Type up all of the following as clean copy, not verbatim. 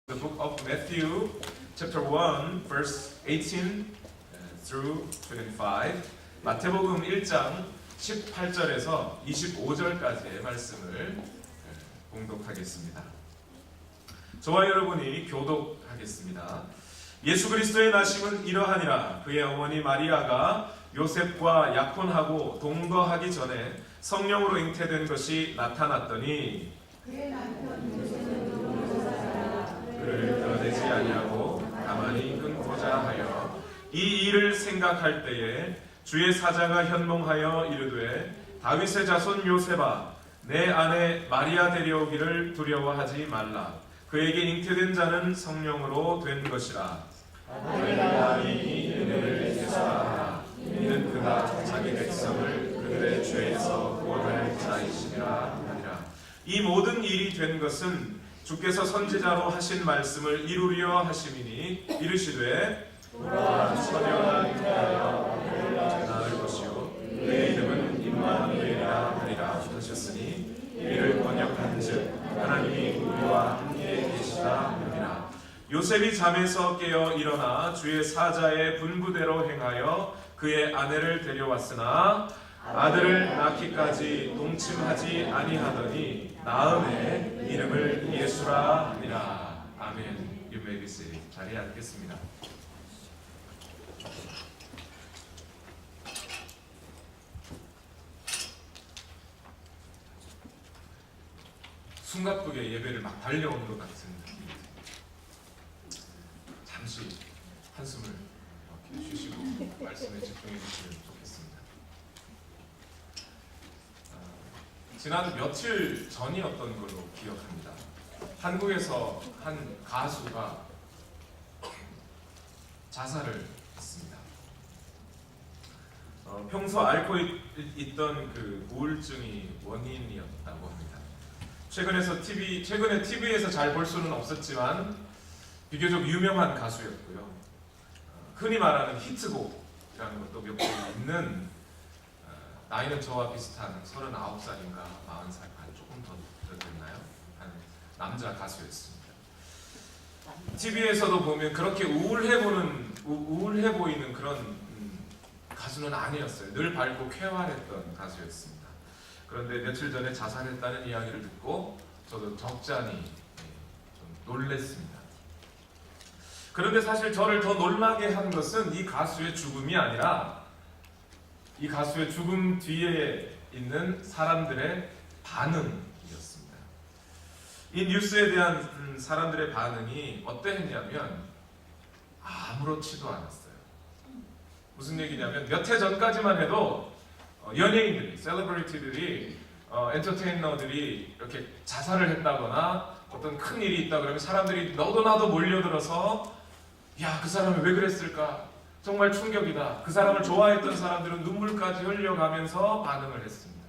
The book of Matthew, chapter 1, verse 18 through 25. 마태복음 1장 18절에서 25절까지의 말씀을 봉독하겠습니다. 저와 여러분이 교독하겠습니다. 예수 그리스도의 나심은 이러하니라. 그의 어머니 마리아가 요셉과 약혼하고 동거하기 전에 성령으로 잉태된 것이 나타났더니 그의 남편 요셉은 그를 드러내지 아니하고 가만히 끊고자 하여 이 일을 생각할 때에 주의 사자가 현몽하여 이르되 다윗의 자손 요셉아 내 아내 마리아 데려오기를 두려워하지 말라. 그에게 잉태된 자는 성령으로 된 것이라. 하나님이 은혜를 주사 이는 그가 자기 백성을 그들의 죄에서 구원할 자이시니라 하니라. 이 모든 일이 된 것은 주께서 선지자로 하신 말씀을 이루려 하심이니 이르시되 보라 처녀가 잉태하여 낳을 것이요 그의 이름은 임마누엘이라 하리라 하셨으니 이를 번역한즉 하나님이 우리와 함께 계시다 하니라. 요셉이 잠에서 깨어 일어나 주의 사자의 분부대로 행하여 그의 아내를 데려왔으나 아들을 낳기까지 동침하지 아니하더니 나음에 이름을 예수라 하니라. 아멘. You may be seated. 자리에 앉겠습니다. 숨가쁘게 예배를 막 달려온 것 같은 느낌이 듭니다. 잠시 한숨을 이렇게 쉬시고 말씀에 집중해 주시면 좋겠습니다. 지난 며칠 전이었던 걸로 기억합니다. 한국에서 한 가수가 자살을 했습니다. 평소 앓고 있던 그 우울증이 원인이었다고 합니다. 최근에 TV에서 잘 볼 수는 없었지만 비교적 유명한 가수였고요. 흔히 말하는 히트곡이라는 것도 몇 곡 있는 나이는 저와 비슷한 39살인가 40살 조금 더 됐나요? 한 남자 가수였습니다. TV에서도 보면 그렇게 우울해 보이는 그런 가수는 아니었어요. 늘 밝고 쾌활했던 가수였습니다. 그런데 며칠 전에 자살했다는 이야기를 듣고 저도 적잖이 좀 놀랬습니다. 그런데 사실 저를 더 놀라게 한 것은 이 가수의 죽음이 아니라 이 가수의 죽음 뒤에 있는 사람들의 반응이었습니다. 이 뉴스에 대한 사람들의 반응이 어떠했냐면 아무렇지도 않았어요. 무슨 얘기냐면 몇 해 전까지만 해도 연예인들이, 셀러브리티들이, 엔터테이너들이 이렇게 자살을 했다거나 어떤 큰 일이 있다 그러면 사람들이 너도 나도 몰려들어서 야, 그 사람이 왜 그랬을까? 정말 충격이다. 그 사람을 좋아했던 사람들은 눈물까지 흘려가면서 반응을 했습니다.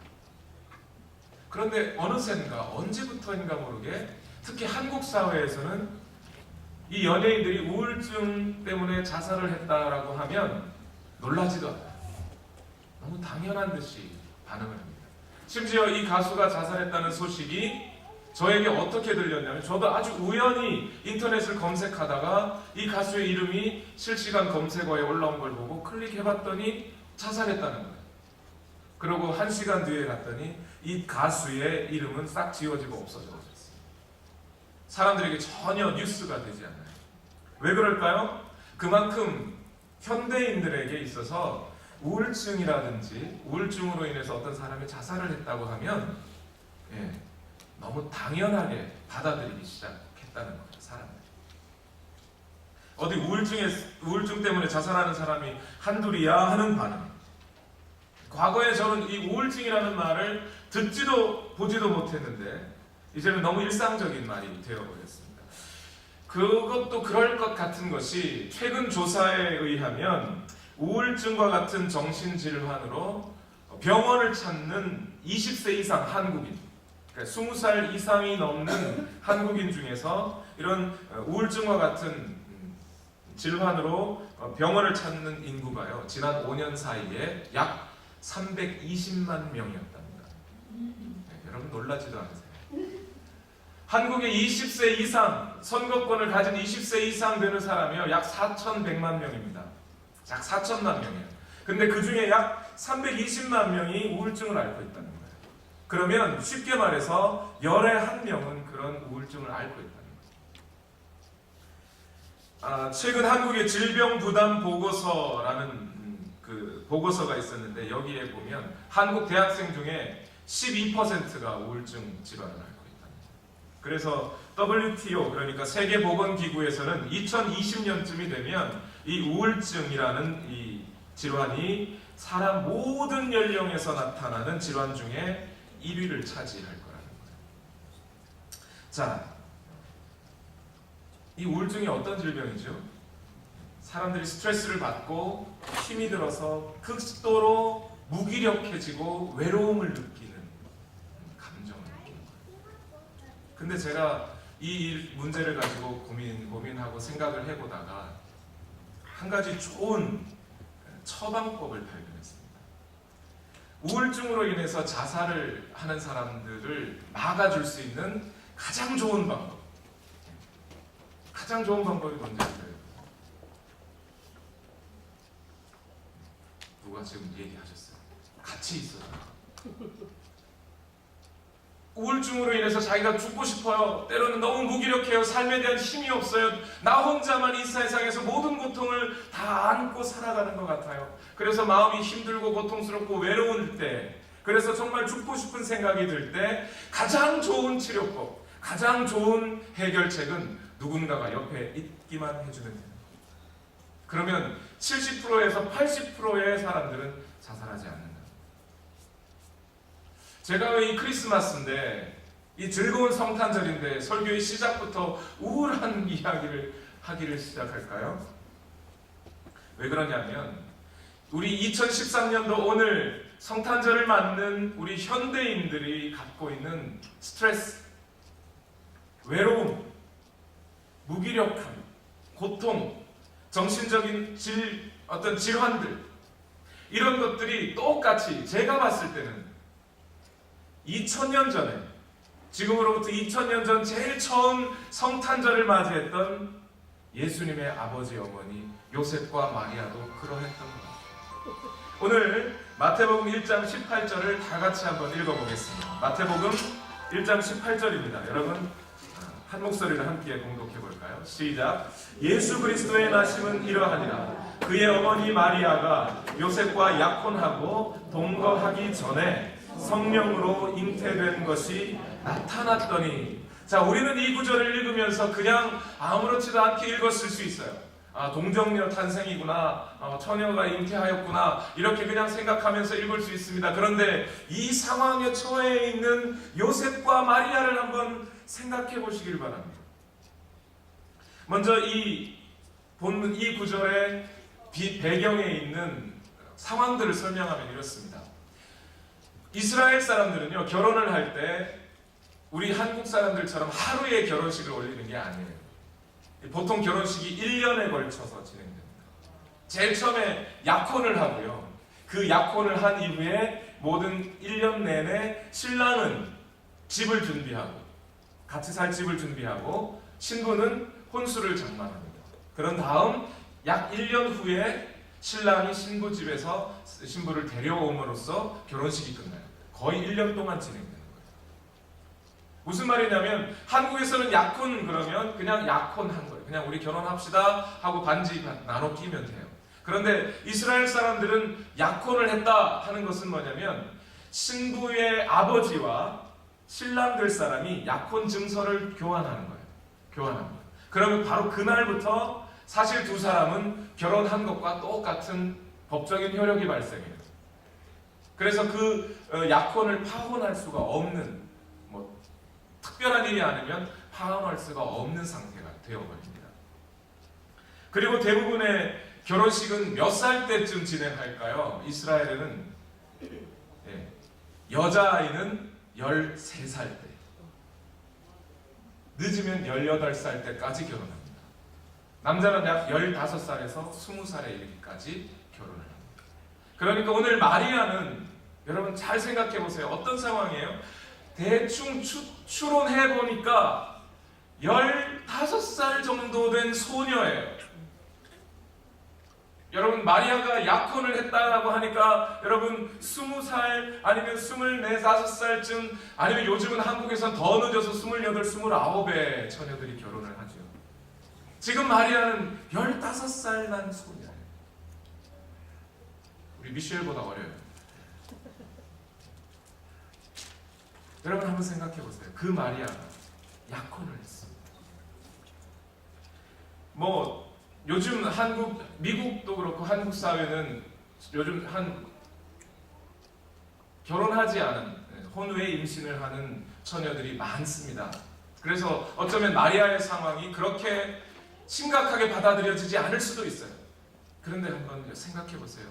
그런데 어느샌가 언제부터인가 모르게 특히 한국 사회에서는 이 연예인들이 우울증 때문에 자살을 했다라고 하면 놀라지도 않아요. 너무 당연한 듯이 반응을 합니다. 심지어 이 가수가 자살했다는 소식이 저에게 어떻게 들렸냐면 저도 아주 우연히 인터넷을 검색하다가 이 가수의 이름이 실시간 검색어에 올라온 걸 보고 클릭해봤더니 자살했다는 거예요. 그리고 1시간 뒤에 갔더니 이 가수의 이름은 싹 지워지고 없어져 버렸어요. 사람들에게 전혀 뉴스가 되지 않아요. 왜 그럴까요? 그만큼 현대인들에게 있어서 우울증이라든지 우울증으로 인해서 어떤 사람이 자살을 했다고 하면 너무 당연하게 받아들이기 시작했다는 거죠. 사람들이. 어디 우울증 때문에 자살하는 사람이 한둘이야 하는 반응. 과거에 저는 이 우울증이라는 말을 듣지도 보지도 못했는데 이제는 너무 일상적인 말이 되어버렸습니다. 그것도 그럴 것 같은 것이 최근 조사에 의하면 우울증과 같은 정신질환으로 병원을 찾는 20세 이상 한국인, 그러니까 20살 이상이 넘는 한국인 중에서 이런 우울증과 같은 질환으로 병원을 찾는 인구가요, 지난 5년 사이에 약 320만 명이었답니다. 여러분 놀라지도 않으세요? 한국의 20세 이상 선거권을 가진 20세 이상 되는 사람이요 약 4,100만 명입니다. 약 4천만 명이에요. 근데 그 중에 약 320만 명이 우울증을 앓고 있다는 거예요. 그러면 쉽게 말해서 열에 한 명은 그런 우울증을 앓고 있다는 거예요. 최근 한국의 질병부담보고서라는 그 보고서가 있었는데 여기에 보면 한국 대학생 중에 12%가 우울증 질환을 앓고 있다는 거예요. 그래서 WTO 그러니까 세계보건기구에서는 2020년쯤이 되면 이 우울증이라는 이 질환이 사람 모든 연령에서 나타나는 질환 중에 1위를 차지할 거라는 거예요. 자, 이 우울증이 어떤 질병이죠? 사람들이 스트레스를 받고 힘이 들어서 극도로 무기력해지고 외로움을 느끼는 감정을 느끼는 거예요. 근데 제가 이 문제를 가지고 고민하고 생각을 해보다가 한 가지 좋은 처방법을 발견했습니다. 우울증으로 인해서 자살을 하는 사람들을 막아줄 수 있는 가장 좋은 방법. 가장 좋은 방법이 뭔지 알아요? 누가 지금 얘기하셨어요? 같이 있어요. 우울증으로 인해서 자기가 죽고 싶어요. 때로는 너무 무기력해요. 삶에 대한 힘이 없어요. 나 혼자만 이 세상에서 모든 고통을 다 안고 살아가는 것 같아요. 그래서 마음이 힘들고 고통스럽고 외로울 때, 그래서 정말 죽고 싶은 생각이 들 때 가장 좋은 치료법, 가장 좋은 해결책은 누군가가 옆에 있기만 해주면 돼요. 그러면 70%에서 80%의 사람들은 자살하지 않는다. 제가 이 크리스마스인데 이 즐거운 성탄절인데 설교의 시작부터 우울한 이야기를 하기를 시작할까요? 왜 그러냐면 우리 2013년도 오늘 성탄절을 맞는 우리 현대인들이 갖고 있는 스트레스, 외로움, 무기력함, 고통, 정신적인 어떤 질환들, 이런 것들이 똑같이 제가 봤을 때는 2000년 전에, 지금으로부터 2000년 전 제일 처음 성탄절을 맞이했던 예수님의 아버지 어머니 요셉과 마리아도 그러했던 것 같아요. 오늘 마태복음 1장 18절을 다 같이 한번 읽어보겠습니다. 마태복음 1장 18절입니다. 여러분 한 목소리를 함께 공독해 볼까요? 시작. 예수 그리스도의 나심은 이러하니라. 그의 어머니 마리아가 요셉과 약혼하고 동거하기 전에 성령으로 잉태된 것이 나타났더니. 자, 우리는 이 구절을 읽으면서 그냥 아무렇지도 않게 읽었을 수 있어요. 동정녀 탄생이구나, 처녀가 잉태하였구나, 이렇게 그냥 생각하면서 읽을 수 있습니다. 그런데 이 상황에 처해 있는 요셉과 마리아를 한번 생각해 보시길 바랍니다. 먼저 이 본문 이 구절의 배경에 있는 상황들을 설명하면 이렇습니다. 이스라엘 사람들은요, 결혼을 할 때 우리 한국 사람들처럼 하루에 결혼식을 올리는 게 아니에요. 보통 결혼식이 1년에 걸쳐서 진행됩니다. 제일 처음에 약혼을 하고요. 그 약혼을 한 이후에 모든 1년 내내 신랑은 집을 준비하고, 같이 살 집을 준비하고, 신부는 혼수를 장만합니다. 그런 다음 약 1년 후에 신랑이 신부 집에서 신부를 데려옴으로써 결혼식이 끝나요. 거의 1년 동안 진행되는 거예요. 무슨 말이냐면 한국에서는 약혼 그러면 그냥 약혼한 거예요. 그냥 우리 결혼합시다 하고 반지 나눠 끼면 돼요. 그런데 이스라엘 사람들은 약혼을 했다 하는 것은 뭐냐면 신부의 아버지와 신랑 될 사람이 약혼 증서를 교환하는 거예요. 교환합니다. 그러면 바로 그날부터 사실 두 사람은 결혼한 것과 똑같은 법적인 효력이 발생해요. 그래서 그 약혼을 파혼할 수가 없는, 특별한 일이 아니면 파혼할 수가 없는 상태가 되어버립니다. 그리고 대부분의 결혼식은 몇 살 때쯤 진행할까요? 이스라엘에는 여자아이는 13살 때, 늦으면 18살 때까지 결혼합니다. 남자는 약 15살에서 20살에 이르기까지 결혼을 합니다. 그러니까 오늘 마리아는, 여러분 잘 생각해 보세요. 어떤 상황이에요? 대충 추론해 보니까 15살 정도 된 소녀예요. 여러분, 마리아가 약혼을 했다라고 하니까 여러분 20살 아니면 24, 5살쯤, 아니면 요즘은 한국에선 더 늦어서 28, 29의 처녀들이 결혼을 하죠. 지금 마리아는 15살 난 소녀예요. 우리 미셸보다 어려요. 여러분 한번 생각해 보세요. 그 마리아가 약혼을 했습니다. 뭐 요즘 미국도 그렇고 한국 사회는 요즘 결혼하지 않은 혼외 임신을 하는 처녀들이 많습니다. 그래서 어쩌면 마리아의 상황이 그렇게 심각하게 받아들여지지 않을 수도 있어요. 그런데 한번 생각해 보세요.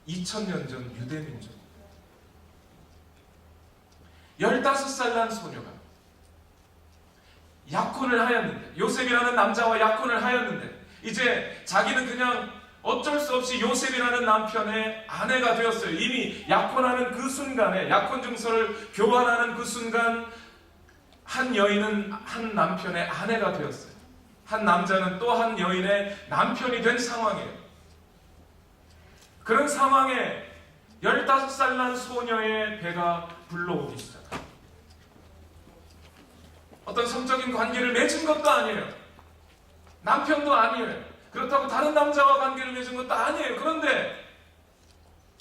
2000년 전 유대민족, 15살 난 소녀가 약혼을 하였는데, 요셉이라는 남자와 약혼을 하였는데, 이제 자기는 그냥 어쩔 수 없이 요셉이라는 남편의 아내가 되었어요. 이미 약혼하는 그 순간에, 약혼 증서를 교환하는 그 순간 한 여인은 한 남편의 아내가 되었어요. 한 남자는 또 한 여인의 남편이 된 상황이에요. 그런 상황에 15살 난 소녀의 배가 불러오기 시작합니다. 어떤 성적인 관계를 맺은 것도 아니에요. 남편도 아니에요. 그렇다고 다른 남자와 관계를 맺은 것도 아니에요. 그런데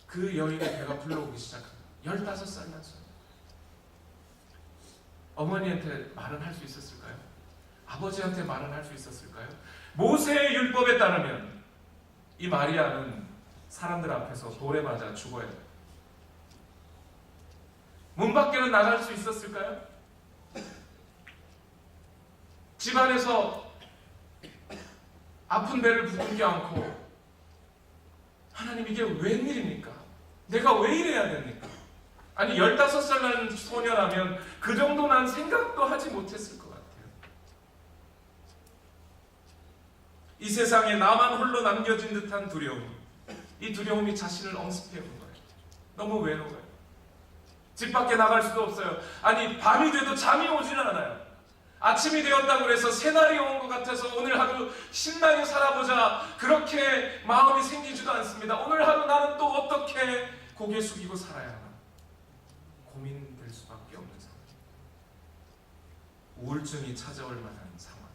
그 여인의 배가 불러오기 시작합니다. 15살 난 소녀. 어머니한테 말은 할 수 있었을까요? 아버지한테 말은 할 수 있었을까요? 모세의 율법에 따르면 이 마리아는 사람들 앞에서 돌에 맞아 죽어야 돼요. 문 밖에는 나갈 수 있었을까요? 집안에서 아픈 배를 부둥켜 안고, 하나님 이게 웬일입니까? 내가 왜 이래야 됩니까? 아니 15살 난 소녀라면 그 정도 난 생각도 하지 못했을 것 같아요. 이 세상에 나만 홀로 남겨진 듯한 두려움, 이 두려움이 자신을 엄습해온 거예요. 너무 외로워요. 집 밖에 나갈 수도 없어요. 아니 밤이 돼도 잠이 오지는 않아요. 아침이 되었다고 해서 새날이 온 것 같아서 오늘 하루 신나게 살아보자, 그렇게 마음이 생기지도 않습니다. 오늘 하루 나는 또 어떻게 고개 숙이고 살아야 하나 고민될 수밖에 없는 상황. 우울증이 찾아올 만한 상황.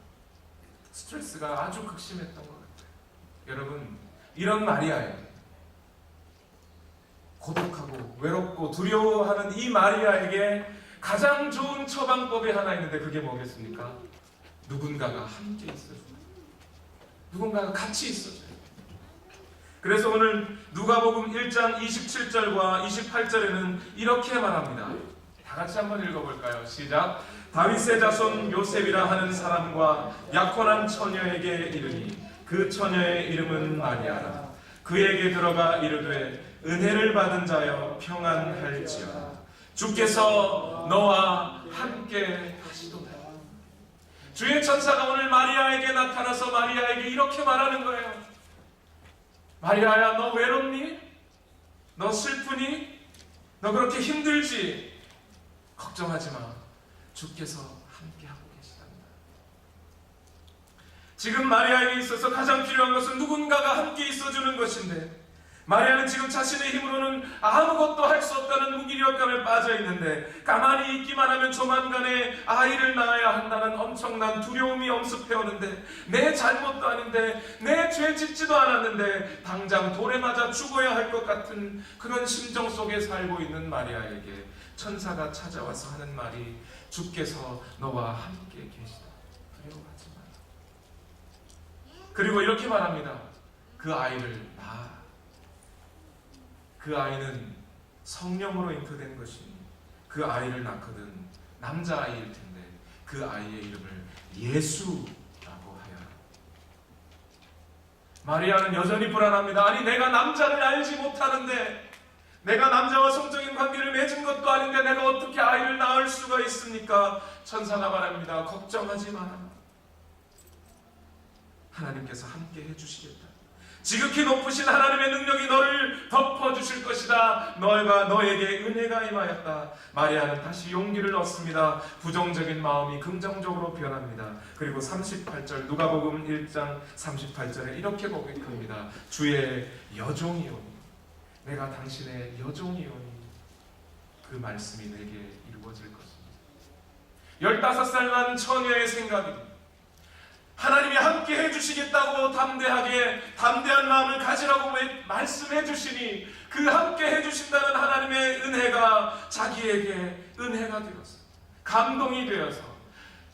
스트레스가 아주 극심했던 것 같아요. 여러분, 이런 마리아예요. 고독하고 외롭고 두려워하는 이 마리아에게 가장 좋은 처방법이 하나 있는데 그게 뭐겠습니까? 누군가가 함께 있어줘요. 누군가가 같이 있어줘요. 그래서 오늘 누가복음 1장 27절과 28절에는 이렇게 말합니다. 다 같이 한번 읽어볼까요? 시작. 다윗의 자손 요셉이라 하는 사람과 약혼한 처녀에게 이르니 그 처녀의 이름은 마리아라. 그에게 들어가 이르되 은혜를 받은 자여 평안할지어다. 주께서 너와 함께 하시도다. 주의 천사가 오늘 마리아에게 나타나서 마리아에게 이렇게 말하는 거예요. 마리아야, 너 외롭니? 너 슬프니? 너 그렇게 힘들지? 걱정하지 마. 주께서 함께하고 계시단다. 지금 마리아에게 있어서 가장 필요한 것은 누군가가 함께 있어주는 것인데, 마리아는 지금 자신의 힘으로는 아무것도 할 수 없다는 무기력감에 빠져 있는데, 가만히 있기만 하면 조만간에 아이를 낳아야 한다는 엄청난 두려움이 엄습해오는데, 내 잘못도 아닌데, 내 죄 짓지도 않았는데 당장 돌에 맞아 죽어야 할 것 같은 그런 심정 속에 살고 있는 마리아에게 천사가 찾아와서 하는 말이, 주께서 너와 함께 계시다. 두려워하지 마라. 그리고 이렇게 말합니다. 그 아이를 낳아. 그 아이는 성령으로 잉크된 것이니 그 아이를 낳거든 남자아이일 텐데 그 아이의 이름을 예수라고 하여라. 마리아는 여전히 불안합니다. 아니 내가 남자를 알지 못하는데, 내가 남자와 성적인 관계를 맺은 것도 아닌데 내가 어떻게 아이를 낳을 수가 있습니까? 천사가 말합니다. 걱정하지 마라. 하나님께서 함께 해주시겠다. 지극히 높으신 하나님의 능력이 너를 덮어주실 것이다. 너희가 너에게 은혜가 임하였다. 마리아는 다시 용기를 얻습니다. 부정적인 마음이 긍정적으로 변합니다. 그리고 38절 누가복음 1장 38절에 이렇게 고백합니다. 주의 여종이오니, 내가 당신의 여종이오니 그 말씀이 내게 이루어질 것입니다. 15살 난 처녀의 생각입니다. 하나님이 함께 해주시겠다고 담대한 마음을 가지라고 말씀해 주시니 그 함께 해주신다는 하나님의 은혜가 자기에게 은혜가 되어서 감동이 되어서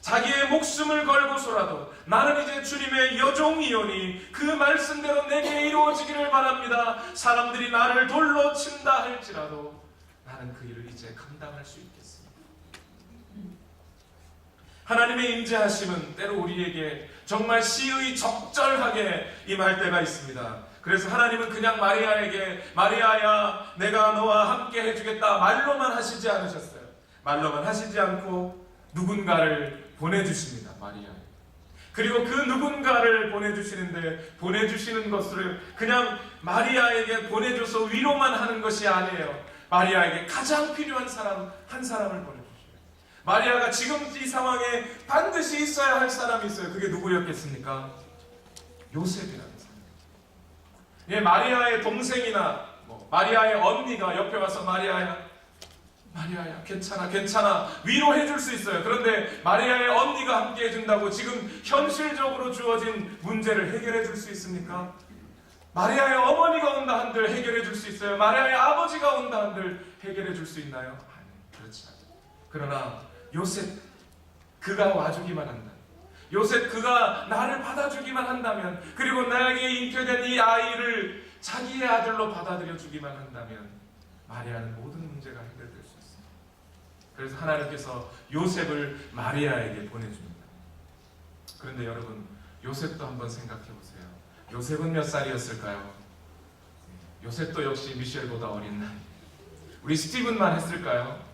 자기의 목숨을 걸고서라도 나는 이제 주님의 여종이오니 그 말씀대로 내게 이루어지기를 바랍니다. 사람들이 나를 돌로 친다 할지라도 나는 그 일을 이제 감당할 수 있겠습니다. 하나님의 임재하심은 때로 우리에게 정말 시의 적절하게 임할 때가 있습니다. 그래서 하나님은 그냥 마리아에게 마리아야 내가 너와 함께 해주겠다 말로만 하시지 않으셨어요. 말로만 하시지 않고 누군가를 보내주십니다. 마리아에. 그리고 그 누군가를 보내주시는 것을 그냥 마리아에게 보내줘서 위로만 하는 것이 아니에요. 마리아에게 가장 필요한 사람 한 사람을 보내주셔요. 마리아가 지금 이 상황에 반드시 있어야 할 사람이 있어요. 그게 누구였겠습니까? 요셉이라는 사람. 예, 마리아의 동생이나 마리아의 언니가 옆에 와서 마리아야 괜찮아 위로해 줄 수 있어요. 그런데 마리아의 언니가 함께 해준다고 지금 현실적으로 주어진 문제를 해결해 줄 수 있습니까? 마리아의 어머니가 온다 한들 해결해 줄 수 있어요. 마리아의 아버지가 온다 한들 해결해 줄 수 있나요? 아니, 그렇지 않아요. 그러나 요셉, 그가 와주기만 한다. 요셉, 그가 나를 받아주기만 한다면, 그리고 나에게 잉태된 이 아이를 자기의 아들로 받아들여 주기만 한다면 마리아는 모든 문제가 해결될 수 있습니다. 그래서 하나님께서 요셉을 마리아에게 보내줍니다. 그런데 여러분, 요셉도 한번 생각해 보세요. 요셉은 몇 살이었을까요? 요셉도 역시 미셸보다 어린 나이. 우리 스티븐만 했을까요?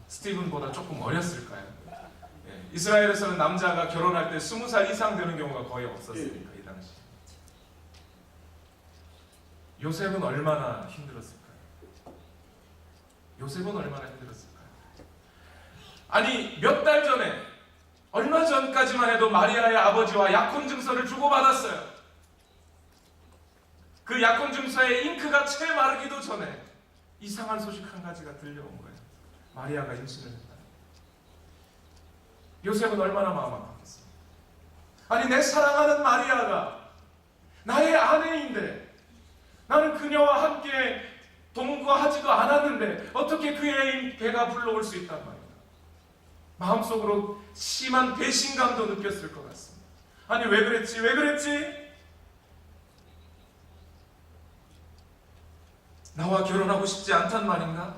스티븐보다 조금 어렸을까요? 이스라엘에서는 남자가 결혼할 때 20살 이상 되는 경우가 거의 없었으니까 이 당시. 요셉은 얼마나 힘들었을까요? 아니, 몇 달 전에, 얼마 전까지만 해도 마리아의 아버지와 약혼 증서를 주고받았어요. 그 약혼 증서에 잉크가 채 마르기도 전에 이상한 소식 한 가지가 들려온 거예요. 마리아가 임신을 했다. 요셉은 얼마나 마음 아팠겠어요. 아니, 내 사랑하는 마리아가 나의 아내인데 나는 그녀와 함께 동거하지도 않았는데 어떻게 그의 배가 불러올 수 있단 말이야. 마음속으로 심한 배신감도 느꼈을 것 같습니다. 아니, 왜 그랬지? 나와 결혼하고 싶지 않단 말인가?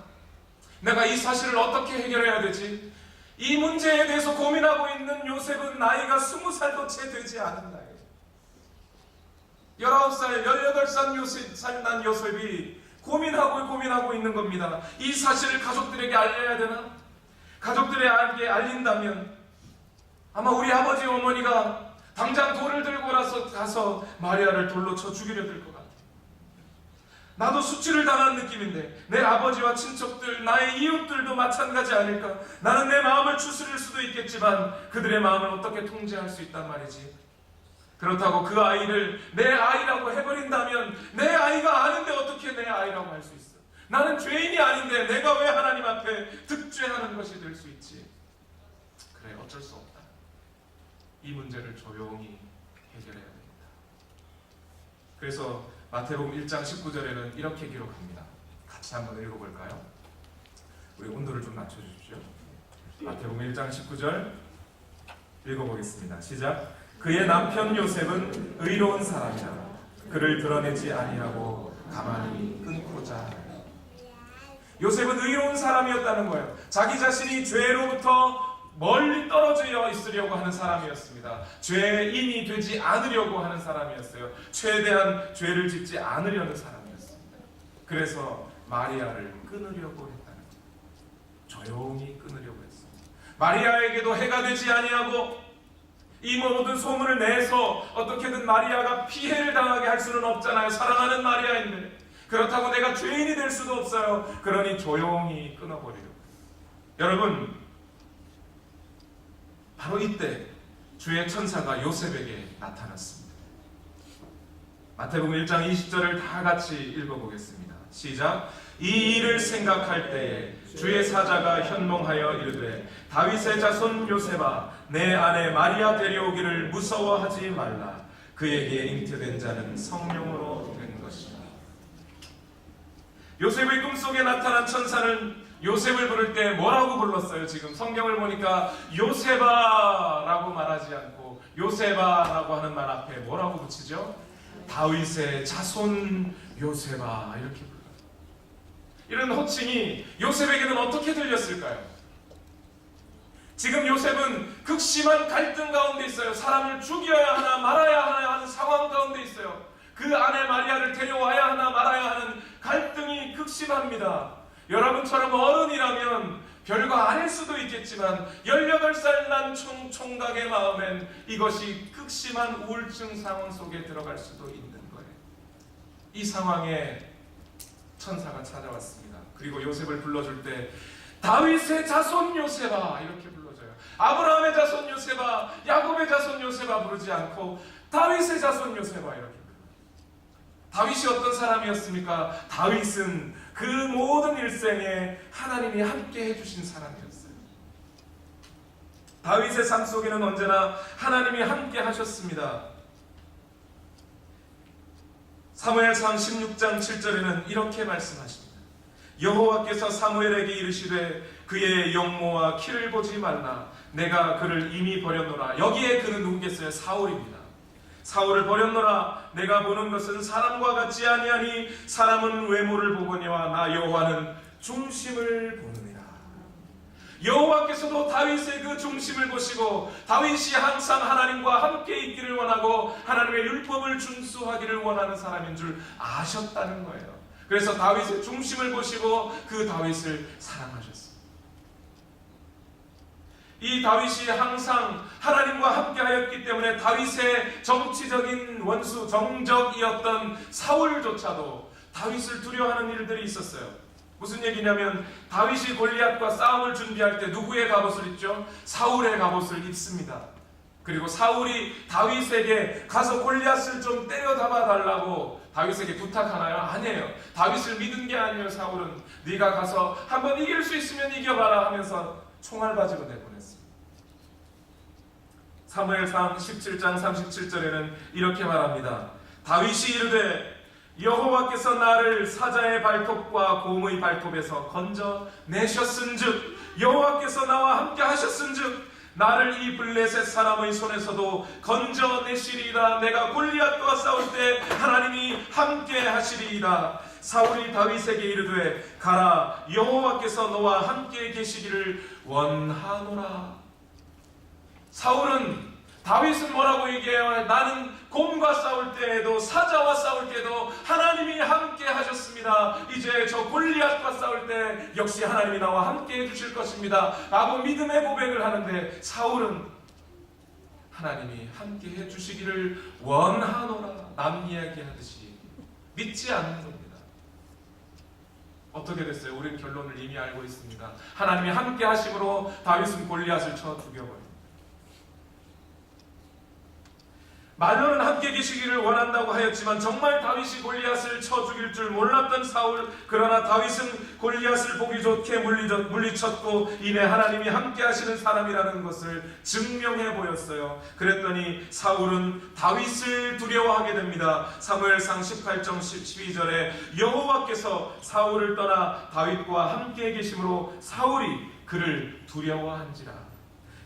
내가 이 사실을 어떻게 해결해야 되지? 이 문제에 대해서 고민하고 있는 요셉은 나이가 20살도 채 되지 않은 나이. 19살, 18살 난 요셉이 고민하고 있는 겁니다. 이 사실을 가족들에게 알려야 되나? 가족들에게 알린다면 아마 우리 아버지 어머니가 당장 돌을 들고 가서 마리아를 돌로 쳐 죽이려 들 것 같아요. 나도 수치를 당한 느낌인데 내 아버지와 친척들, 나의 이웃들도 마찬가지 아닐까? 나는 내 마음을 추스릴 수도 있겠지만 그들의 마음을 어떻게 통제할 수 있단 말이지? 그렇다고 그 아이를 내 아이라고 해버린다면 내 아이가 아닌데 어떻게 내 아이라고 할 수 있어? 나는 죄인이 아닌데 내가 왜 하나님 앞에 득죄하는 것이 될 수 있지? 그래, 어쩔 수 없다. 이 문제를 조용히 해결해야 됩니다. 그래서 마태복음 1장 19절에는 이렇게 기록합니다. 같이 한번 읽어볼까요? 우리 온도를 좀 낮춰주십시오. 마태복음 1장 19절 읽어보겠습니다. 시작. 그의 남편 요셉은 의로운 사람이라 그를 드러내지 아니하고 가만히 끊고자 하여. 요셉은 의로운 사람이었다는 거예요. 자기 자신이 죄로부터 멀리 떨어져 있으려고 하는 사람이었습니다. 죄인이 되지 않으려고 하는 사람이었어요. 최대한 죄를 짓지 않으려는 사람이었습니다. 그래서 마리아를 끊으려고 했다는 거예요. 조용히 끊으려고 했습니다. 마리아에게도 해가 되지 아니하고 이 모든 소문을 내서 어떻게든 마리아가 피해를 당하게 할 수는 없잖아요. 사랑하는 마리아인데. 그렇다고 내가 죄인이 될 수도 없어요. 그러니 조용히 끊어버리려고. 여러분, 바로 이때 주의 천사가 요셉에게 나타났습니다. 마태복음 1장 20절을 다 같이 읽어보겠습니다. 시작. 이 일을 생각할 때에 주의 사자가 현몽하여 이르되 다윗의 자손 요셉아 내 아내 마리아 데려오기를 무서워하지 말라. 그에게 잉태된 자는 성령으로 된 것이라. 요셉의 꿈속에 나타난 천사는 요셉을 부를 때 뭐라고 불렀어요? 지금 성경을 보니까 요셉아라고 말하지 않고 요셉아라고 하는 말 앞에 뭐라고 붙이죠? 다윗의 자손 요셉아 이렇게 불러요. 이런 호칭이 요셉에게는 어떻게 들렸을까요? 지금 요셉은 극심한 갈등 가운데 있어요. 사람을 죽여야 하나 말아야 하나 하는 상황 가운데 있어요. 그 아내 마리아를 데려와야 하나 말아야 하는 갈등이 극심합니다. 여러분처럼 어른이라면 별거 아닐 수도 있겠지만 18살 난 총각의 마음엔 이것이 극심한 우울증 상황 속에 들어갈 수도 있는 거예요. 이 상황에 천사가 찾아왔습니다. 그리고 요셉을 불러줄 때 다윗의 자손 요셉아 이렇게 불러줘요. 아브라함의 자손 요셉아, 야곱의 자손 요셉아 부르지 않고 다윗의 자손 요셉아 이렇게 불러요. 다윗이 어떤 사람이었습니까? 다윗은 그 모든 일생에 하나님이 함께 해주신 사람이었어요. 다윗의 삶 속에는 언제나 하나님이 함께 하셨습니다. 사무엘상 16장 7절에는 이렇게 말씀하십니다. 여호와께서 사무엘에게 이르시되 그의 영모와 키를 보지 말라. 내가 그를 이미 버렸노라. 여기에 그는 누구겠어요? 사울입니다. 사울을 버렸노라. 내가 보는 것은 사람과 같지 아니하니 사람은 외모를 보거니와 나 여호와는 중심을 보느니라. 여호와께서도 다윗의 그 중심을 보시고 다윗이 항상 하나님과 함께 있기를 원하고 하나님의 율법을 준수하기를 원하는 사람인 줄 아셨다는 거예요. 그래서 다윗의 중심을 보시고 그 다윗을 사랑하셨습니다. 이 다윗이 항상 하나님과 함께 하였기 때문에 다윗의 정치적인 원수, 정적이었던 사울조차도 다윗을 두려워하는 일들이 있었어요. 무슨 얘기냐면 다윗이 골리앗과 싸움을 준비할 때 누구의 갑옷을 입죠? 사울의 갑옷을 입습니다. 그리고 사울이 다윗에게 가서 골리앗을 좀 때려 잡아달라고 다윗에게 부탁하나요? 아니에요. 다윗을 믿은 게 아니에요. 사울은 네가 가서 한번 이길 수 있으면 이겨봐라 하면서 총알바지로 내보냈습니다. 사무엘상 17장 37절에는 이렇게 말합니다. 다윗이 이르되 여호와께서 나를 사자의 발톱과 곰의 발톱에서 건져내셨은즉 여호와께서 나와 함께 하셨은즉 나를 이 블레셋 사람의 손에서도 건져내시리이다. 내가 골리앗과 싸울 때 하나님이 함께 하시리이다. 사울이 다윗에게 이르되 가라 여호와께서 너와 함께 계시기를 원하노라. 사울은 다윗은 뭐라고 얘기해요? 나는 곰과 싸울 때에도 사자와 싸울 때도 하나님이 함께 하셨습니다. 이제 저 골리앗과 싸울 때 역시 하나님이 나와 함께 해주실 것입니다 라고 믿음의 고백을 하는데 사울은 하나님이 함께 해주시기를 원하노라. 남 이야기하듯이 믿지 않는 겁니다. 어떻게 됐어요? 우리는 결론을 이미 알고 있습니다. 하나님이 함께 하심으로 다윗은 골리앗을 쳐 죽여버립니다. 말로는 함께 계시기를 원한다고 하였지만 정말 다윗이 골리앗을 쳐 죽일 줄 몰랐던 사울. 그러나 다윗은 골리앗을 보기 좋게 물리쳤고 이내 하나님이 함께 하시는 사람이라는 것을 증명해 보였어요. 그랬더니 사울은 다윗을 두려워하게 됩니다. 사무엘상 18장 12절에 여호와께서 사울을 떠나 다윗과 함께 계심으로 사울이 그를 두려워한지라.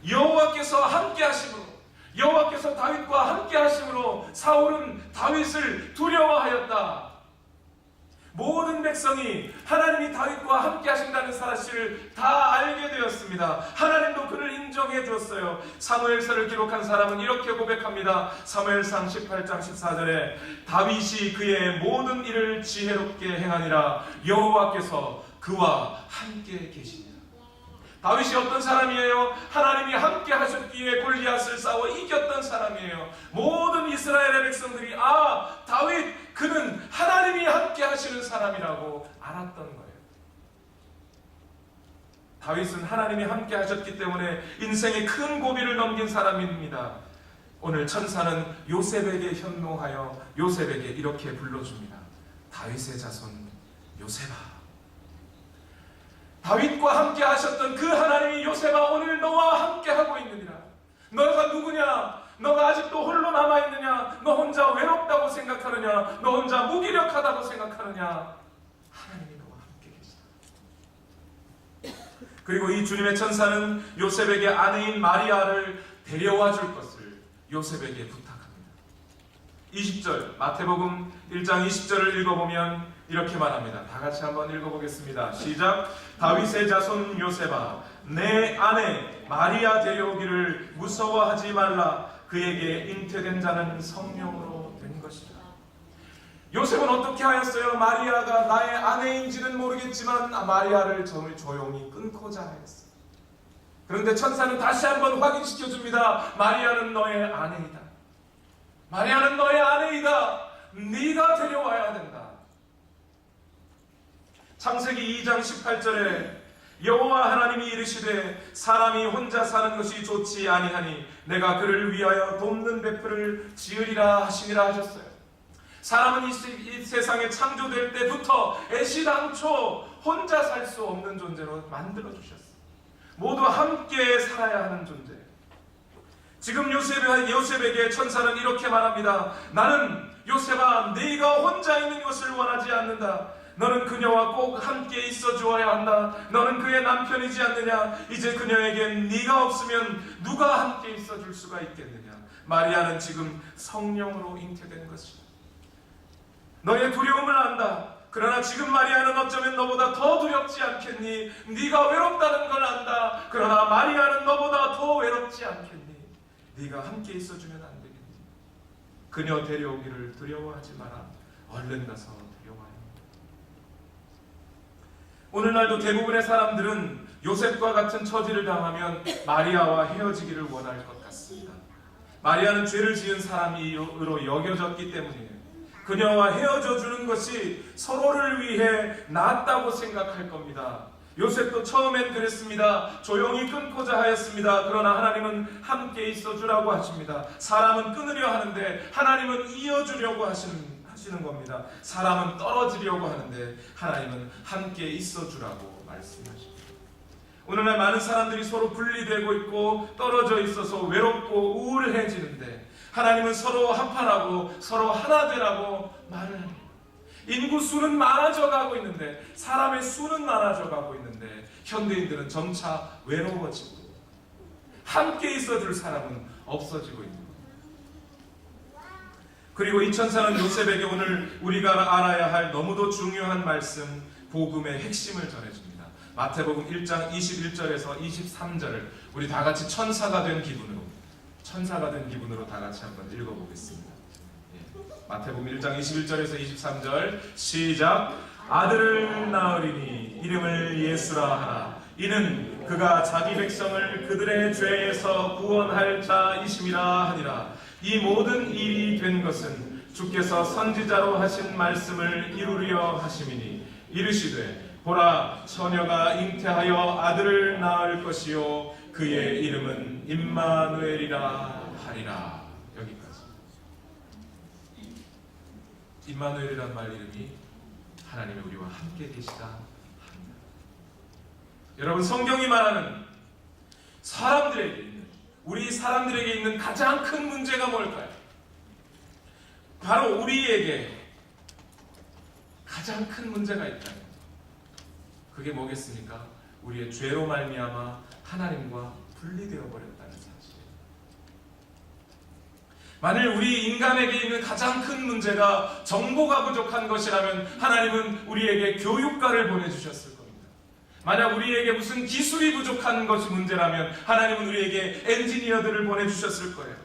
여호와께서 함께 하심으로, 여호와께서 다윗과 함께 하심으로 사울은 다윗을 두려워하였다. 모든 백성이 하나님이 다윗과 함께 하신다는 사실을 다 알게 되었습니다. 하나님도 그를 인정해 주었어요. 사무엘서를 기록한 사람은 이렇게 고백합니다. 사무엘상 18장 14절에 다윗이 그의 모든 일을 지혜롭게 행하니라. 여호와께서 그와 함께 계시니라. 다윗이 어떤 사람이에요? 하나님이 함께 하셨기에 골리앗을 싸워 이겼던 사람이에요. 모든 이스라엘의 백성들이 다윗 그는 하나님이 함께 하시는 사람이라고 알았던 거예요. 다윗은 하나님이 함께 하셨기 때문에 인생의 큰 고비를 넘긴 사람입니다. 오늘 천사는 요셉에게 현노하여 요셉에게 이렇게 불러줍니다. 다윗의 자손 요셉아, 다윗과 함께 하셨던 그 하나님이 요셉아 오늘 너와 함께 하고 있느니라. 너가 누구냐? 너가 아직도 홀로 남아있느냐? 너 혼자 외롭다고 생각하느냐? 너 혼자 무기력하다고 생각하느냐? 하나님이 너와 함께 계시다. 그리고 이 주님의 천사는 요셉에게 아내인 마리아를 데려와 줄 것을 요셉에게 부탁합니다. 20절 마태복음 1장 20절을 읽어보면 이렇게 말합니다. 다 같이 한번 읽어보겠습니다. 시작. 다윗의 자손 요셉아, 내 아내 마리아 데려오기를 무서워하지 말라. 그에게 잉태된 자는 성령으로 된 것이다. 요셉은 어떻게 하였어요? 마리아가 나의 아내인지는 모르겠지만 마리아를 조용히 끊고자 하였어요. 그런데 천사는 다시 한번 확인시켜줍니다. 마리아는 너의 아내이다. 마리아는 너의 아내이다. 네가 데려와야 된다. 창세기 2장 18절에 여호와 하나님이 이르시되 사람이 혼자 사는 것이 좋지 아니하니 내가 그를 위하여 돕는 베풀을 지으리라 하시니라 하셨어요. 사람은 이 세상에 창조될 때부터 애시당초 혼자 살 수 없는 존재로 만들어 주셨어요. 모두 함께 살아야 하는 존재. 지금 요셉에게 천사는 이렇게 말합니다. 나는 요셉아, 네가 혼자 있는 것을 원하지 않는다. 너는 그녀와 꼭 함께 있어 주어야 한다. 너는 그의 남편이지 않느냐. 이제 그녀에게 네가 없으면 누가 함께 있어 줄 수가 있겠느냐. 마리아는 지금 성령으로 잉태된 것이다. 너의 두려움을 안다. 그러나 지금 마리아는 어쩌면 너보다 더 두렵지 않겠니? 네가 외롭다는 걸 안다. 그러나 마리아는 너보다 더 외롭지 않겠니? 네가 함께 있어주면 안 되겠니? 그녀 데려오기를 두려워하지 마라. 얼른 가서 데려와요. 오늘날도 대부분의 사람들은 요셉과 같은 처지를 당하면 마리아와 헤어지기를 원할 것 같습니다. 마리아는 죄를 지은 사람으로 여겨졌기 때문이에요. 그녀와 헤어져 주는 것이 서로를 위해 낫다고 생각할 겁니다. 요셉도 처음엔 그랬습니다. 조용히 끊고자 하였습니다. 그러나 하나님은 함께 있어 주라고 하십니다. 사람은 끊으려 하는데 하나님은 이어주려고 하시는 겁니다. 사람은 떨어지려고 하는데 하나님은 함께 있어 주라고 말씀하십니다. 오늘날 많은 사람들이 서로 분리되고 있고 떨어져 있어서 외롭고 우울해지는데 하나님은 서로 합하라고 서로 하나 되라고 말을 합니다. 인구 수는 많아져 가고 있는데 사람의 수는 많아져 가고 있는데 현대인들은 점차 외로워지고 함께 있어줄 사람은 없어지고 있는 겁니다. 그리고 이 천사는 요셉에게 오늘 우리가 알아야 할 너무도 중요한 말씀, 복음의 핵심을 전해줍니다. 마태복음 1장 21절에서 23절을 우리 다 같이 천사가 된 기분으로 다 같이 한번 읽어보겠습니다. 마태복음 1장 21절에서 23절 시작. 아들을 낳으리니 이름을 예수라 하라. 이는 그가 자기 백성을 그들의 죄에서 구원할 자이심이라 하니라. 이 모든 일이 된 것은 주께서 선지자로 하신 말씀을 이루려 하심이니 이르시되 보라 처녀가 잉태하여 아들을 낳을 것이요 그의 이름은 임마누엘이라 하리라. 여기까지. 임마누엘이란 말 이름이 하나님이 우리와 함께 계시다 합니다. 여러분, 성경이 말하는 우리 사람들에게 있는 가장 큰 문제가 뭘까요? 바로 우리에게 가장 큰 문제가 있다. 그게 뭐겠습니까? 우리의 죄로 말미암아 하나님과 분리되어 버렸다는 사실이에요. 만일 우리 인간에게 있는 가장 큰 문제가 정보가 부족한 것이라면 하나님은 우리에게 교육가를 보내주셨을 겁니다. 만약 우리에게 무슨 기술이 부족한 것이 문제라면 하나님은 우리에게 엔지니어들을 보내주셨을 거예요.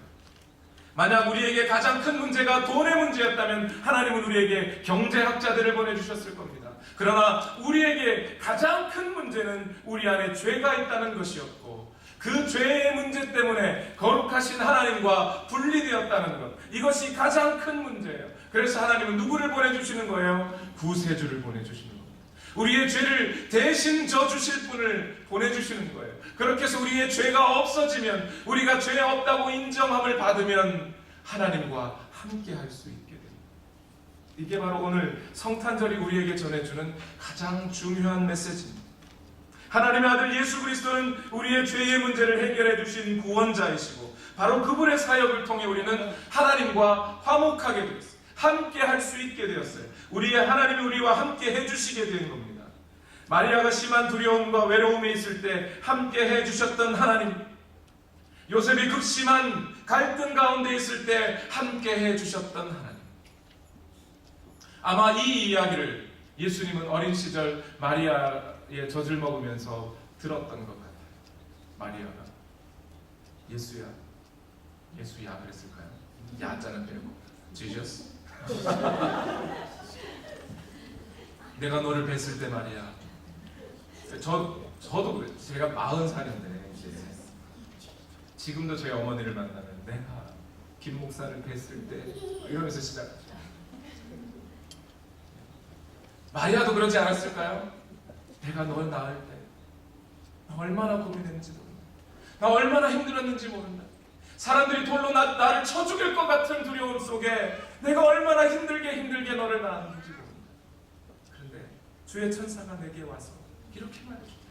만약 우리에게 가장 큰 문제가 돈의 문제였다면 하나님은 우리에게 경제학자들을 보내주셨을 겁니다. 그러나 우리에게 가장 큰 문제는 우리 안에 죄가 있다는 것이었고, 그 죄의 문제 때문에 거룩하신 하나님과 분리되었다는 것, 이것이 가장 큰 문제예요. 그래서 하나님은 누구를 보내주시는 거예요? 구세주를 보내주시는 겁니다. 우리의 죄를 대신 져주실 분을 보내주시는 거예요. 그렇게 해서 우리의 죄가 없어지면, 우리가 죄 없다고 인정함을 받으면 하나님과 함께 할 수 있게 됩니다. 이게 바로 오늘 성탄절이 우리에게 전해주는 가장 중요한 메시지입니다. 하나님의 아들 예수 그리스도는 우리의 죄의 문제를 해결해 주신 구원자이시고, 바로 그분의 사역을 통해 우리는 하나님과 화목하게 되었어요. 함께 할 수 있게 되었어요. 우리의 하나님이 우리와 함께 해주시게 된 겁니다. 마리아가 심한 두려움과 외로움에 있을 때 함께 해주셨던 하나님, 요셉이 극심한 갈등 가운데 있을 때 함께 해주셨던 하나님. 아마 이 이야기를 예수님은 어린 시절 마리아의 젖을 먹으면서 들었던 것 같아요. 마리아가 예수야 그랬을까요? 야자는 빼고 지저스 내가 너를 뵀을 때 말이야. 저도 그래요. 제가 40살인데 이제 지금도 저희 어머니를 만나면 내가 김 목사를 뵀을 때 이러면서 시작하죠. 마리아도 그러지 않았을까요? 내가 널 낳을 때 나 얼마나 고민했는지 모른다. 나 얼마나 힘들었는지 모른다. 사람들이 돌로 나를 쳐 죽일 것 같은 두려움 속에 내가 얼마나 힘들게 너를 낳았는지 모른다. 그런데 주의 천사가 내게 와서 이렇게 말해준다.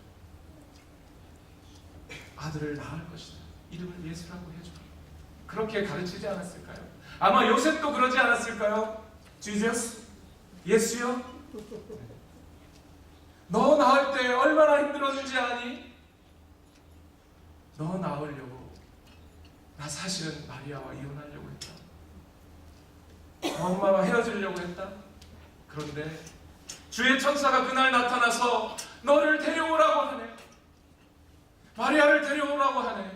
아들을 낳을 것이다. 이름을 예수라고 해주라. 그렇게 가르치지 않았을까요? 아마 요셉도 그러지 않았을까요? Jesus? 예수요? 너 낳을 때 얼마나 힘들었는지 아니? 너 낳으려고 나 사실은 마리아와 이혼하려고 했다. 엄마와 헤어지려고 했다. 그런데 주의 천사가 그날 나타나서 너를 데려오라고 하네. 마리아를 데려오라고 하네.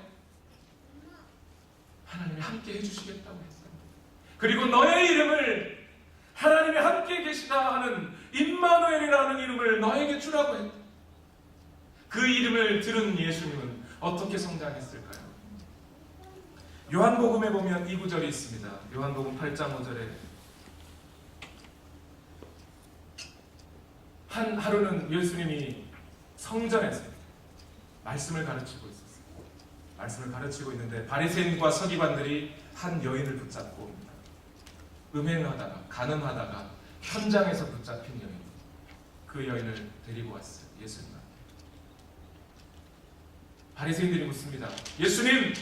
하나님이 함께 해주시겠다고 했다. 그리고 너의 이름을 하나님이 함께 계시다 하는 임마누엘이라는 이름을 너에게 주라고 했다. 그 이름을 들은 예수님은 어떻게 성장했을까요? 요한복음에 보면 이 구절이 있습니다. 요한복음 8장 5절에 한 하루는 예수님이 성전에서 말씀을 가르치고 있었어요. 말씀을 가르치고 있는데 바리새인과 서기관들이 한 여인을 붙잡고 옵니다. 음행하다가 간음하다가 현장에서 붙잡힌 여인, 그 여인을 데리고 왔어요. 예수님. 바리새인들이 묻습니다. 예수님,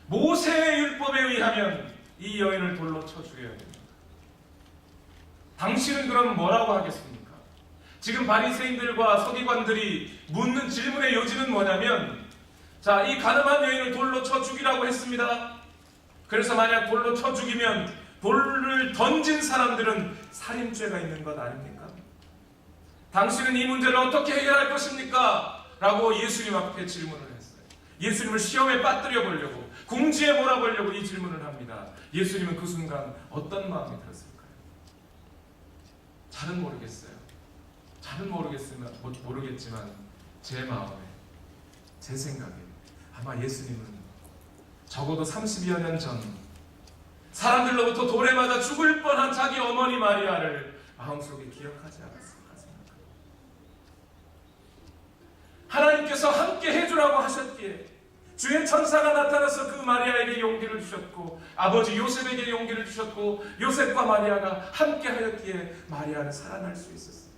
모세의 율법에 의하면 이 여인을 돌로 쳐 죽여야 됩니다. 당신은 그럼 뭐라고 하겠습니까? 지금 바리새인들과 서기관들이 묻는 질문의 요지는 뭐냐면, 자, 이 가늠한 여인을 돌로 쳐 죽이라고 했습니다. 그래서 만약 돌로 쳐 죽이면 돌을 던진 사람들은 살인죄가 있는 것 아닙니까? 당신은 이 문제를 어떻게 해결할 것입니까? 라고 예수님 앞에 질문을 했어요. 예수님을 시험에 빠뜨려 보려고, 궁지에 몰아보려고 이 질문을 합니다. 예수님은 그 순간 어떤 마음이 들었을까요? 잘은 모르겠어요. 잘은 모르겠지만 제 마음에, 제 생각에 아마 예수님은 적어도 30여 년 전 사람들로부터 돌에 맞아 죽을 뻔한 자기 어머니 마리아를 마음속에 기억하지 않았을까 생각합니다. 하나님께서 함께 해주라고 하셨기에 주의 천사가 나타나서 그 마리아에게 용기를 주셨고, 아버지 요셉에게 용기를 주셨고, 요셉과 마리아가 함께 하였기에 마리아는 살아날 수 있었어요.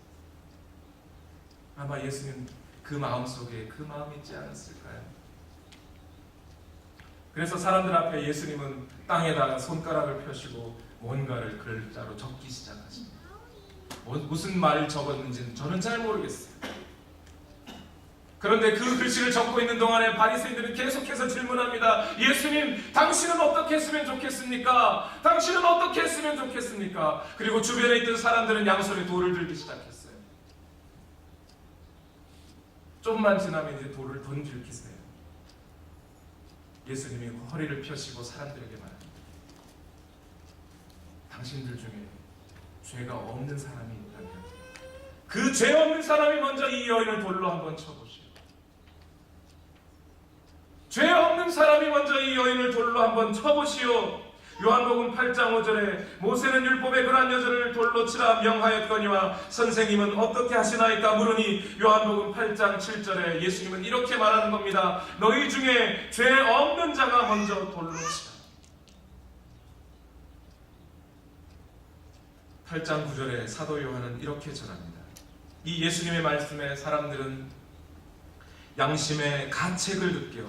아마 예수님 그 마음속에 그 마음이 있지 않았을까요? 그래서 사람들 앞에 예수님은 땅에다가 손가락을 펴시고 뭔가를 글자로 적기 시작하십니다. 무슨 말을 적었는지는 저는 잘 모르겠어요. 그런데 그 글씨를 적고 있는 동안에 바리새인들은 계속해서 질문합니다. 예수님, 당신은 어떻게 했으면 좋겠습니까? 당신은 어떻게 했으면 좋겠습니까? 그리고 주변에 있던 사람들은 양손에 돌을 들기 시작했어요. 좀만 지나면 이제 돌을 던질 기세예요. 예수님이 허리를 펴시고 사람들에게 말합니다. 당신들 중에 죄가 없는 사람이 있다면 그 죄 없는 사람이 먼저 이 여인을 돌로 한번 쳐보시오. 죄 없는 사람이 먼저 이 여인을 돌로 한번 쳐보시오. 요한복음 8장 5절에 모세는 율법에 그러한 여자를 돌로 치라 명하였거니와 선생님은 어떻게 하시나이까 물으니 요한복음 8장 7절에 예수님은 이렇게 말하는 겁니다. 너희 중에 죄 없는 자가 먼저 돌로 치라. 8장 9절에 사도 요한은 이렇게 전합니다. 이 예수님의 말씀에 사람들은 양심의 가책을 느껴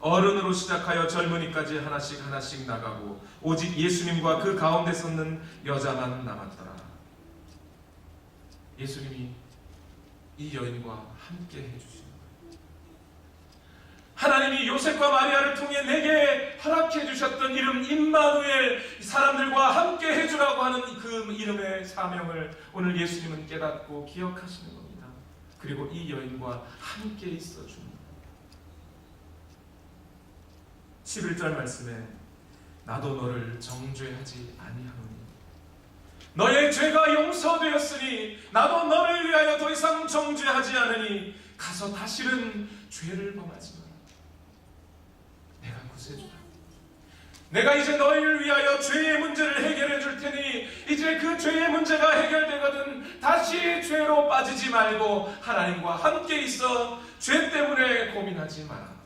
어른으로 시작하여 젊은이까지 하나씩 하나씩 나가고 오직 예수님과 그 가운데 섰는 여자만 남았더라. 예수님이 이 여인과 함께 해주시는 거예요. 하나님이 요셉과 마리아를 통해 내게 허락해 주셨던 이름 임마누엘, 사람들과 함께 해주라고 하는 그 이름의 사명을 오늘 예수님은 깨닫고 기억하시는 겁니다. 그리고 이 여인과 함께 있어 줍니다. 11절 말씀에 나도 너를 정죄하지 아니하노니 너의 죄가 용서되었으니 나도 너를 위하여 더 이상 정죄하지 않으니 가서 다시는 죄를 범하지 마라. 내가 구세주다. 내가 이제 너희를 위하여 죄의 문제를 해결해 줄 테니 이제 그 죄의 문제가 해결되거든 다시 죄로 빠지지 말고 하나님과 함께 있어 죄 때문에 고민하지 마라.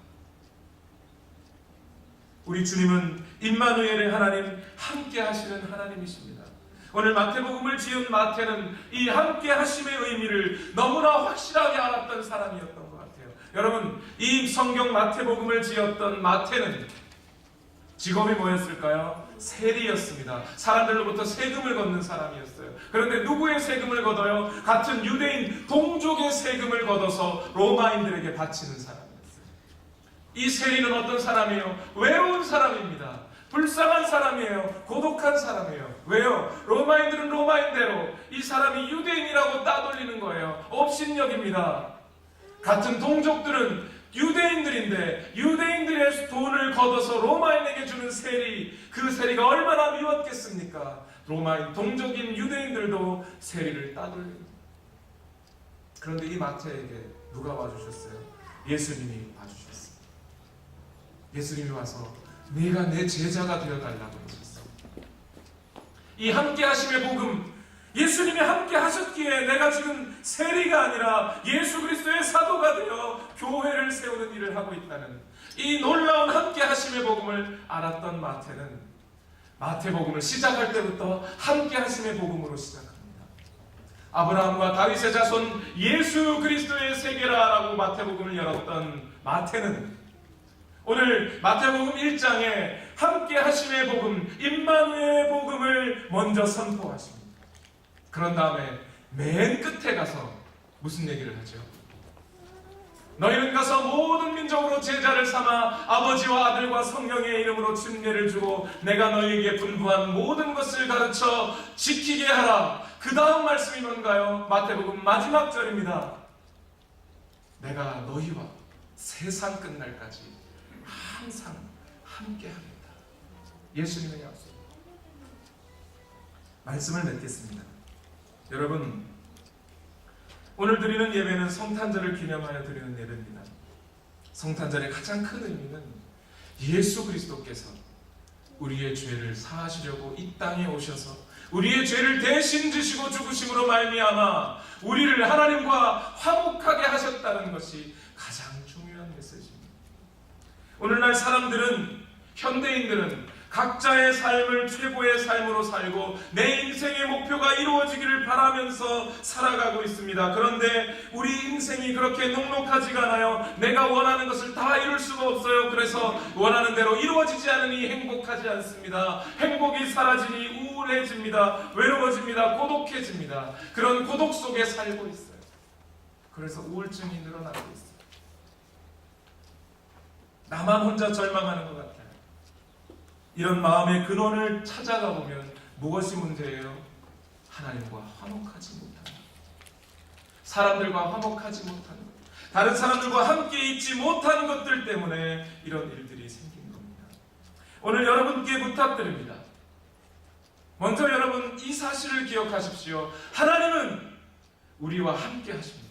우리 주님은 임마누엘의 하나님, 함께 하시는 하나님이십니다. 오늘 마태복음을 지은 마태는 이 함께 하심의 의미를 너무나 확실하게 알았던 사람이었던 것 같아요. 여러분, 이 성경 마태복음을 지었던 마태는 직업이 뭐였을까요? 세리였습니다. 사람들로부터 세금을 걷는 사람이었어요. 그런데 누구의 세금을 걷어요? 같은 유대인 동족의 세금을 걷어서 로마인들에게 바치는 사람. 이 세리는 어떤 사람이에요? 외로운 사람입니다. 불쌍한 사람이에요. 고독한 사람이에요. 왜요? 로마인들은 로마인대로 이 사람이 유대인이라고 따돌리는 거예요. 업신여깁니다. 같은 동족들은 유대인들인데 유대인들의 돈을 걷어서 로마인에게 주는 세리, 그 세리가 얼마나 미웠겠습니까? 로마인, 동족인 유대인들도 세리를 따돌립니다. 그런데 이 마태에게 누가 와주셨어요? 예수님이 와주셨어요. 예수님이 와서 내가 내 제자가 되어달라고 하셨어요. 이 함께 하심의 복음, 예수님이 함께 하셨기에 내가 지금 세리가 아니라 예수 그리스도의 사도가 되어 교회를 세우는 일을 하고 있다는 이 놀라운 함께 하심의 복음을 알았던 마태는 마태복음을 시작할 때부터 함께 하심의 복음으로 시작합니다. 아브라함과 다윗의 자손 예수 그리스도의 세계라라고 마태복음을 열었던 마태는 오늘 마태복음 1장에 함께 하심의 복음, 임마누엘의 복음을 먼저 선포하십니다. 그런 다음에 맨 끝에 가서 무슨 얘기를 하죠? 너희는 가서 모든 민족으로 제자를 삼아 아버지와 아들과 성령의 이름으로 침례를 주고 내가 너희에게 분부한 모든 것을 가르쳐 지키게 하라. 그 다음 말씀이 뭔가요? 마태복음 마지막 절입니다. 내가 너희와 세상 끝날까지 항상 함께합니다. 예수님의 약속. 말씀을 맺겠습니다. 여러분, 오늘 드리는 예배는 성탄절을 기념하여 드리는 예배입니다. 성탄절의 가장 큰 의미는 예수 그리스도께서 우리의 죄를 사하시려고 이 땅에 오셔서 우리의 죄를 대신 지시고 죽으심으로 말미암아 우리를 하나님과 화목하게 하셨다는 것이 가장 중요한 메시지입니다. 오늘날 사람들은, 현대인들은 각자의 삶을 최고의 삶으로 살고 내 인생의 목표가 이루어지기를 바라면서 살아가고 있습니다. 그런데 우리 인생이 그렇게 녹록하지가 않아요. 내가 원하는 것을 다 이룰 수가 없어요. 그래서 원하는 대로 이루어지지 않으니 행복하지 않습니다. 행복이 사라지니 우울해집니다. 외로워집니다. 고독해집니다. 그런 고독 속에 살고 있어요. 그래서 우울증이 늘어나고 있어요. 나만 혼자 절망하는 것 같아요. 이런 마음의 근원을 찾아가 보면 무엇이 문제예요? 하나님과 화목하지 못하는 것, 사람들과 화목하지 못하는 것, 다른 사람들과 함께 있지 못하는 것들 때문에 이런 일들이 생긴 겁니다. 오늘 여러분께 부탁드립니다. 먼저 여러분 이 사실을 기억하십시오. 하나님은 우리와 함께 하십니다.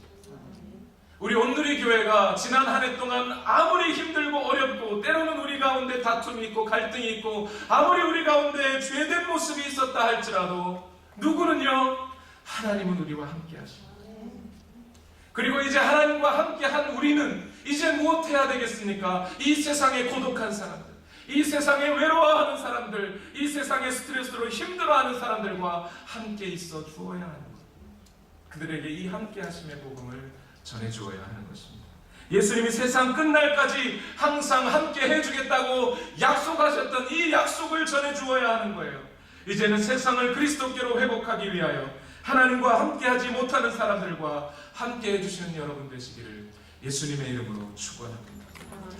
우리 온누리 교회가 지난 한 해 동안 아무리 힘들고 어렵고 때로는 우리 가운데 다툼이 있고 갈등이 있고 아무리 우리 가운데 죄된 모습이 있었다 할지라도 누구는요? 하나님은 우리와 함께 하십니다. 그리고 이제 하나님과 함께한 우리는 이제 무엇해야 되겠습니까? 이 세상의 고독한 사람들, 이 세상에 외로워하는 사람들, 이 세상의 스트레스로 힘들어하는 사람들과 함께 있어 주어야 하는 것. 그들에게 이 함께 하심의 복음을 전해주어야 하는 것입니다. 예수님이 세상 끝날까지 항상 함께 해주겠다고 약속하셨던 이 약속을 전해주어야 하는 거예요. 이제는 세상을 그리스도께로 회복하기 위하여 하나님과 함께하지 못하는 사람들과 함께 해주시는 여러분 되시기를 예수님의 이름으로 축원합니다.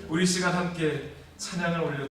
우리 시간 함께 찬양을 올려